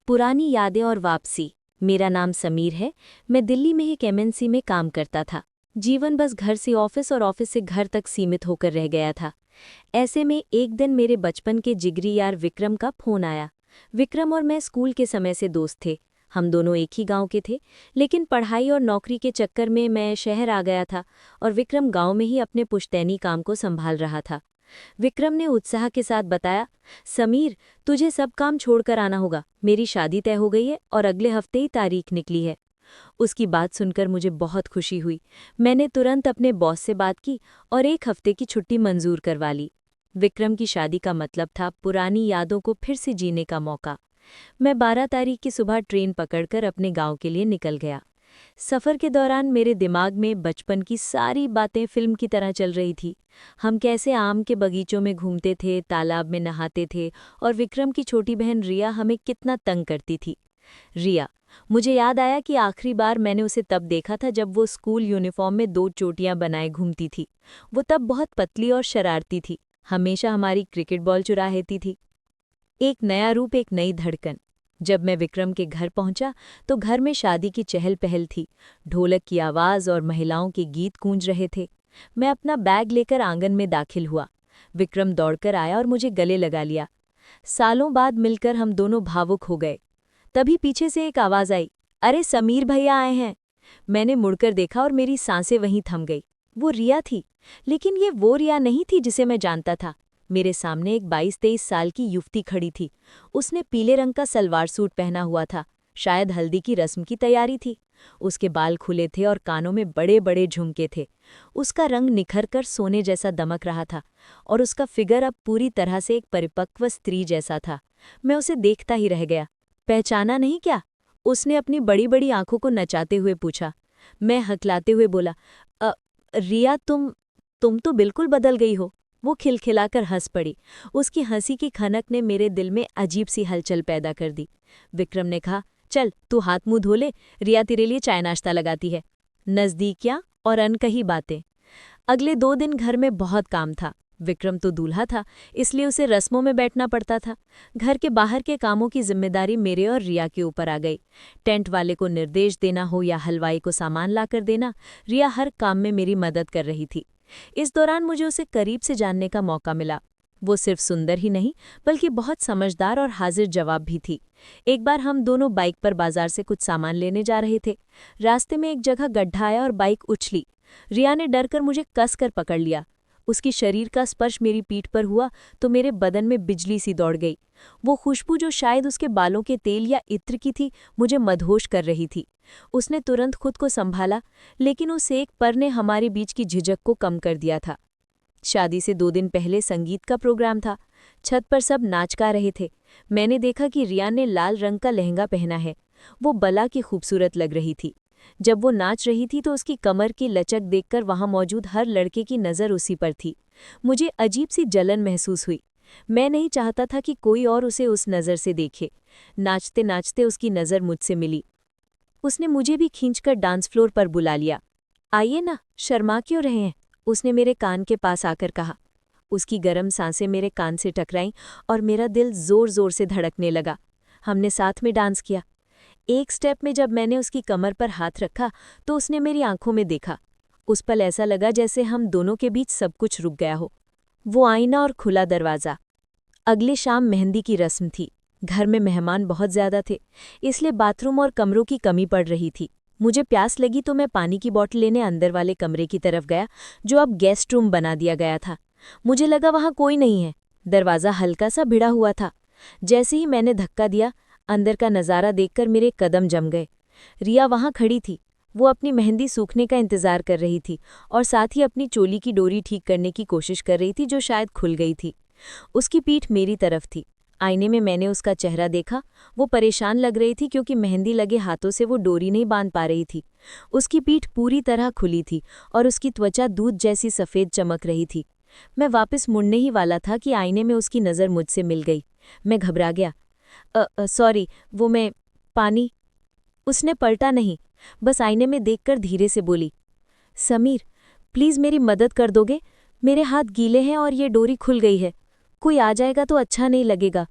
पुरानी यादें और वापसी। मेरा नाम समीर है। मैं दिल्ली में एक एमएनसी में काम करता था। जीवन बस घर से ऑफिस और ऑफिस से घर तक सीमित होकर रह गया था। ऐसे में एक दिन मेरे बचपन के जिगरी यार विक्रम का फोन आया। विक्रम और मैं स्कूल के समय से दोस्त थे। हम दोनों एक ही गांव के थे, लेकिन पढ़ाई और नौकरी के चक्कर में मैं शहर आ गया था और विक्रम गांव में ही अपने पुश्तैनी काम को संभाल रहा था। विक्रम ने उत्साह के साथ बताया, समीर, तुझे सब काम छोड़कर आना होगा। मेरी शादी तय हो गई है और अगले हफ्ते ही तारीख निकली है। उसकी बात सुनकर मुझे बहुत खुशी हुई। मैंने तुरंत अपने बॉस से बात की और एक हफ्ते की छुट्टी मंजूर करवा ली। विक्रम की शादी का मतलब था पुरानी यादों को फिर से जीने का मौका। मैं 12 तारीख की सुबह ट्रेन पकड़कर अपने गांव के लिए निकल गया। सफ़र के दौरान मेरे दिमाग में बचपन की सारी बातें फिल्म की तरह चल रही थी। हम कैसे आम के बगीचों में घूमते थे, तालाब में नहाते थे और विक्रम की छोटी बहन रिया हमें कितना तंग करती थी। रिया, मुझे याद आया कि आखिरी बार मैंने उसे तब देखा था जब वो स्कूल यूनिफॉर्म में 2 चोटियां बनाए घूमती थी। वो तब बहुत पतली और शरारती थी, हमेशा हमारी क्रिकेट बॉल चुरा लेती थी। एक नया रूप, एक नई धड़कन। जब मैं विक्रम के घर पहुंचा तो घर में शादी की चहल पहल थी। ढोलक की आवाज़ और महिलाओं के गीत गूंज रहे थे। मैं अपना बैग लेकर आंगन में दाखिल हुआ। विक्रम दौड़कर आया और मुझे गले लगा लिया। सालों बाद मिलकर हम दोनों भावुक हो गए। तभी पीछे से एक आवाज़ आई, अरे समीर भैया आए हैं। मैंने मुड़कर देखा और मेरी सांसें वहीं थम गई। वो रिया थी, लेकिन ये वो रिया नहीं थी जिसे मैं जानता था। मेरे सामने एक 22-23 साल की युवती खड़ी थी। उसने पीले रंग का सलवार सूट पहना हुआ था, शायद हल्दी की रस्म की तैयारी थी। उसके बाल खुले थे और कानों में बड़े बड़े झुमके थे। उसका रंग निखर कर सोने जैसा दमक रहा था और उसका फिगर अब पूरी तरह से एक परिपक्व स्त्री जैसा था। मैं उसे देखता ही रह गया। पहचाना नहीं क्या? उसने अपनी बड़ी बड़ी आंखों को नचाते हुए पूछा। मैं हकलाते हुए बोला, रिया, तुम तो बिल्कुल बदल गई हो। वो खिलखिलाकर हंस पड़ी। उसकी हंसी की खनक ने मेरे दिल में अजीब सी हलचल पैदा कर दी। विक्रम ने कहा, चल तू हाथ मुंह धो ले, रिया तेरे लिए चाय नाश्ता लगाती है। नज़दीकियां और अनकही बातें। अगले 2 दिन घर में बहुत काम था। विक्रम तो दूल्हा था, इसलिए उसे रस्मों में बैठना पड़ता था। घर के बाहर के कामों की जिम्मेदारी मेरे और रिया के ऊपर आ गई। टेंट वाले को निर्देश देना हो या हलवाई को सामान लाकर देना, रिया हर काम में मेरी मदद कर रही थी। इस दौरान मुझे उसे करीब से जानने का मौका मिला। वो सिर्फ सुंदर ही नहीं, बल्कि बहुत समझदार और हाजिर जवाब भी थी। एक बार हम दोनों बाइक पर बाजार से कुछ सामान लेने जा रहे थे। रास्ते में एक जगह गड्ढा आया और बाइक उछली। रिया ने डरकर मुझे कसकर पकड़ लिया। उसकी शरीर का स्पर्श मेरी पीठ पर हुआ तो मेरे बदन में बिजली सी दौड़ गई। वो खुशबू जो शायद उसके बालों के तेल या इत्र की थी, मुझे मदहोश कर रही थी। उसने तुरंत खुद को संभाला, लेकिन उस एक पर ने हमारे बीच की झिझक को कम कर दिया था। शादी से 2 दिन पहले संगीत का प्रोग्राम था। छत पर सब नाच गा रहे थे। मैंने देखा कि रिया ने लाल रंग का लहंगा पहना है। वो बला की खूबसूरत लग रही थी। जब वो नाच रही थी तो उसकी कमर की लचक देखकर वहां मौजूद हर लड़के की नज़र उसी पर थी। मुझे अजीब सी जलन महसूस हुई। मैं नहीं चाहता था कि कोई और उसे उस नज़र से देखे। नाचते नाचते उसकी नज़र मुझसे मिली। उसने मुझे भी खींचकर डांस फ्लोर पर बुला लिया। आइए ना, शर्मा क्यों रहे हैं? उसने मेरे कान के पास आकर कहा। उसकी गर्म सांसें मेरे कान से टकराईं और मेरा दिल जोर जोर से धड़कने लगा। हमने साथ में डांस किया। एक स्टेप में जब मैंने उसकी कमर पर हाथ रखा तो उसने मेरी आंखों में देखा। उस पल ऐसा लगा जैसे हम दोनों के बीच सब कुछ रुक गया हो। वो आईना और खुला दरवाज़ा। अगली शाम मेहंदी की रस्म थी। घर में मेहमान बहुत ज्यादा थे, इसलिए बाथरूम और कमरों की कमी पड़ रही थी। मुझे प्यास लगी तो मैं पानी की बोतल लेने अंदर वाले कमरे की तरफ गया, जो अब गेस्ट रूम बना दिया गया था। मुझे लगा वहां कोई नहीं है। दरवाज़ा हल्का सा भिड़ा हुआ था। जैसे ही मैंने धक्का दिया, अंदर का नज़ारा देखकर मेरे कदम जम गए। रिया वहां खड़ी थी। वो अपनी मेहंदी सूखने का इंतजार कर रही थी और साथ ही अपनी चोली की डोरी ठीक करने की कोशिश कर रही थी, जो शायद खुल गई थी। उसकी पीठ मेरी तरफ थी। आईने में मैंने उसका चेहरा देखा। वो परेशान लग रही थी क्योंकि मेहंदी लगे हाथों से वो डोरी नहीं बांध पा रही थी। उसकी पीठ पूरी तरह खुली थी और उसकी त्वचा दूध जैसी सफ़ेद चमक रही थी। मैं वापस मुड़ने ही वाला था कि आईने में उसकी नज़र मुझसे मिल गई। मैं घबरा गया। सॉरी, वो मैं पानी। उसने पलटा नहीं, बस आईने में देखकर धीरे से बोली, समीर, प्लीज़ मेरी मदद कर दोगे? मेरे हाथ गीले हैं और ये डोरी खुल गई है। कोई आ जाएगा तो अच्छा नहीं लगेगा।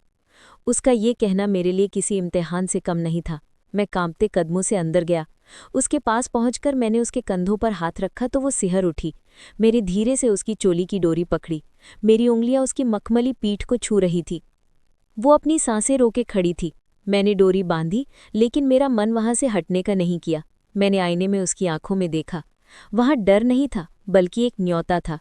उसका ये कहना मेरे लिए किसी इम्तिहान से कम नहीं था। मैं कांपते कदमों से अंदर गया। उसके पास पहुंचकर मैंने उसके कंधों पर हाथ रखा तो वो सिहर उठी। मेरे धीरे से उसकी चोली की डोरी पकड़ी। मेरी उंगलियां उसकी मखमली पीठ को छू रही थी। वो अपनी सांसें रोके खड़ी थी। मैंने डोरी बांधी, लेकिन मेरा मन वहां से हटने का नहीं किया। मैंने आईने में उसकी आंखों में देखा। वहां डर नहीं था, बल्कि एक न्योता था।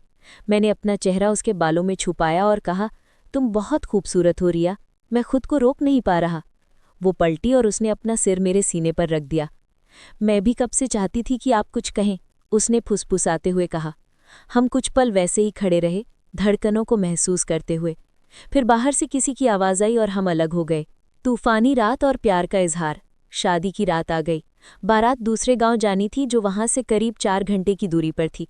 मैंने अपना चेहरा उसके बालों में छुपाया और कहा, तुम बहुत खूबसूरत हो रिया। मैं खुद को रोक नहीं पा रहा। वो पलटी और उसने अपना सिर मेरे सीने पर रख दिया। मैं भी कब से चाहती थी कि आप कुछ कहें, उसने फुसफुसाते हुए कहा। हम कुछ पल वैसे ही खड़े रहे, धड़कनों को महसूस करते हुए। फिर बाहर से किसी की आवाज़ आई और हम अलग हो गए। तूफानी रात और प्यार का इजहार। शादी की रात आ गई। बारात दूसरे गांव जानी थी, जो वहां से करीब 4 घंटे की दूरी पर थी।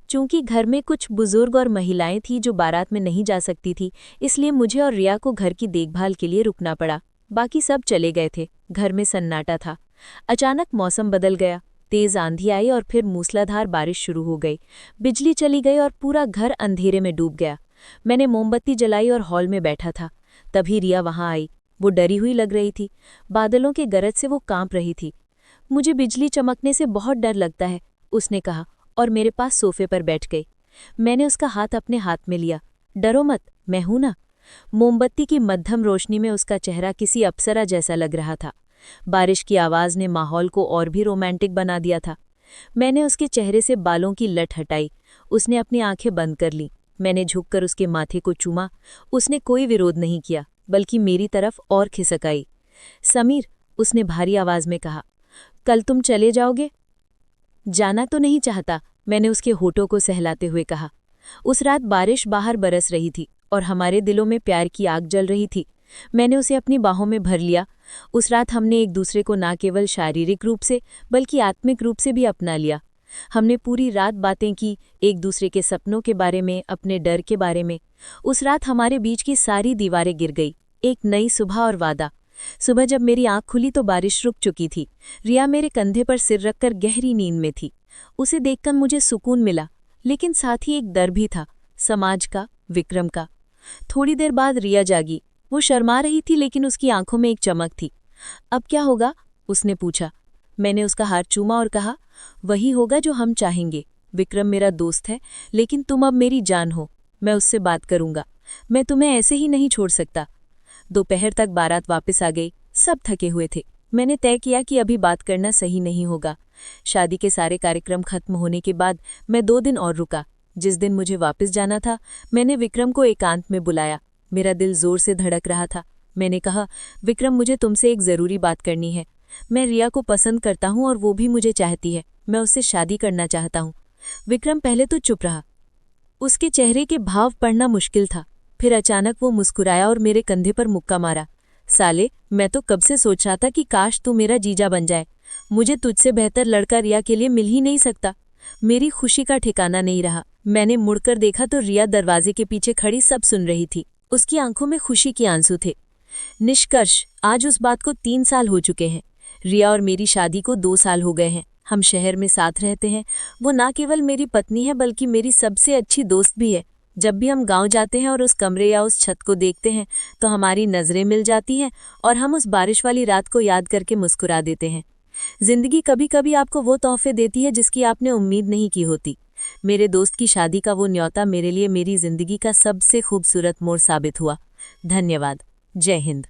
चूंकि घर में कुछ बुजुर्ग और महिलाएं थीं जो बारात में नहीं जा सकती थी, इसलिए मुझे और रिया को घर की देखभाल के लिए रुकना पड़ा। बाकी सब चले गए थे। घर में सन्नाटा था। अचानक मौसम बदल गया। तेज आंधी आई और फिर मूसलाधार बारिश शुरू हो गई। बिजली चली गई और पूरा घर अंधेरे में डूब गया। मैंने मोमबत्ती जलाई और हॉल में बैठा था। तभी रिया वहां आई। वो डरी हुई लग रही थी। बादलों के गरज से वो कांप रही थी। मुझे बिजली चमकने से बहुत डर लगता है, उसने कहा और मेरे पास सोफे पर बैठ गई। मैंने उसका हाथ अपने हाथ में लिया। डरो मत, मैं हूं ना। मोमबत्ती की मध्यम रोशनी में उसका चेहरा किसी अप्सरा जैसा लग रहा था। बारिश की आवाज़ ने माहौल को और भी रोमांटिक बना दिया था। मैंने उसके चेहरे से बालों की लट हटाई। उसने अपनी आंखें बंद कर लीं। मैंने झुककर उसके माथे को चूमा। उसने कोई विरोध नहीं किया, बल्कि मेरी तरफ और खिसक आई। समीर, उसने भारी आवाज़ में कहा, कल तुम चले जाओगे? जाना तो नहीं चाहता, मैंने उसके होठों को सहलाते हुए कहा। उस रात बारिश बाहर बरस रही थी और हमारे दिलों में प्यार की आग जल रही थी। मैंने उसे अपनी बाहों में भर लिया। उस रात हमने एक दूसरे को न केवल शारीरिक रूप से बल्कि आत्मिक रूप से भी अपना लिया। हमने पूरी रात बातें की, एक दूसरे के सपनों के बारे में, अपने डर के बारे में। उस रात हमारे बीच की सारी दीवारें गिर गई। एक नई सुबह और वादा। सुबह जब मेरी आंख खुली तो बारिश रुक चुकी थी। रिया मेरे कंधे पर सिर रखकर गहरी नींद में थी। उसे देखकर मुझे सुकून मिला, लेकिन साथ ही एक डर भी था, समाज का, विक्रम का। थोड़ी देर बाद रिया जागी। वो शर्मा रही थी, लेकिन उसकी आंखों में एक चमक थी। अब क्या होगा? उसने पूछा। मैंने उसका हाथ चूमा और कहा, वही होगा जो हम चाहेंगे। विक्रम मेरा दोस्त है, लेकिन तुम अब मेरी जान हो। मैं उससे बात करूंगा। मैं तुम्हें ऐसे ही नहीं छोड़ सकता। दोपहर तक बारात वापस आ गई। सब थके हुए थे। मैंने तय किया कि अभी बात करना सही नहीं होगा। शादी के सारे कार्यक्रम खत्म होने के बाद मैं 2 दिन और रुका। जिस दिन मुझे वापस जाना था, मैंने विक्रम को एकांत में बुलाया। मेरा दिल जोर से धड़क रहा था। मैंने कहा, विक्रम, मुझे तुमसे एक ज़रूरी बात करनी है। मैं रिया को पसंद करता हूँ और वो भी मुझे चाहती है। मैं उससे शादी करना चाहता हूँ। विक्रम पहले तो चुप रहा। उसके चेहरे के भाव पढ़ना मुश्किल था। फिर अचानक वो मुस्कुराया और मेरे कंधे पर मुक्का मारा। साले, मैं तो कब से सोच रहा था कि काश तू मेरा जीजा बन जाए। मुझे तुझसे बेहतर लड़का रिया के लिए मिल ही नहीं सकता। मेरी खुशी का ठिकाना नहीं रहा। मैंने मुड़कर देखा तो रिया दरवाजे के पीछे खड़ी सब सुन रही थी। उसकी आंखों में खुशी के आंसू थे। निष्कर्ष, आज उस बात को 3 साल हो चुके हैं। रिया और मेरी शादी को 2 साल हो गए हैं। हम शहर में साथ रहते हैं। वो ना केवल मेरी पत्नी है, बल्कि मेरी सबसे अच्छी दोस्त भी है। जब भी हम गांव जाते हैं और उस कमरे या उस छत को देखते हैं, तो हमारी नज़रें मिल जाती हैं और हम उस बारिश वाली रात को याद करके मुस्कुरा देते हैं। जिंदगी कभी कभी आपको वो तोहफे देती है जिसकी आपने उम्मीद नहीं की होती। मेरे दोस्त की शादी का वो न्योता मेरे लिए मेरी जिंदगी का सबसे खूबसूरत मोड़ साबित हुआ। धन्यवाद। जय हिंद।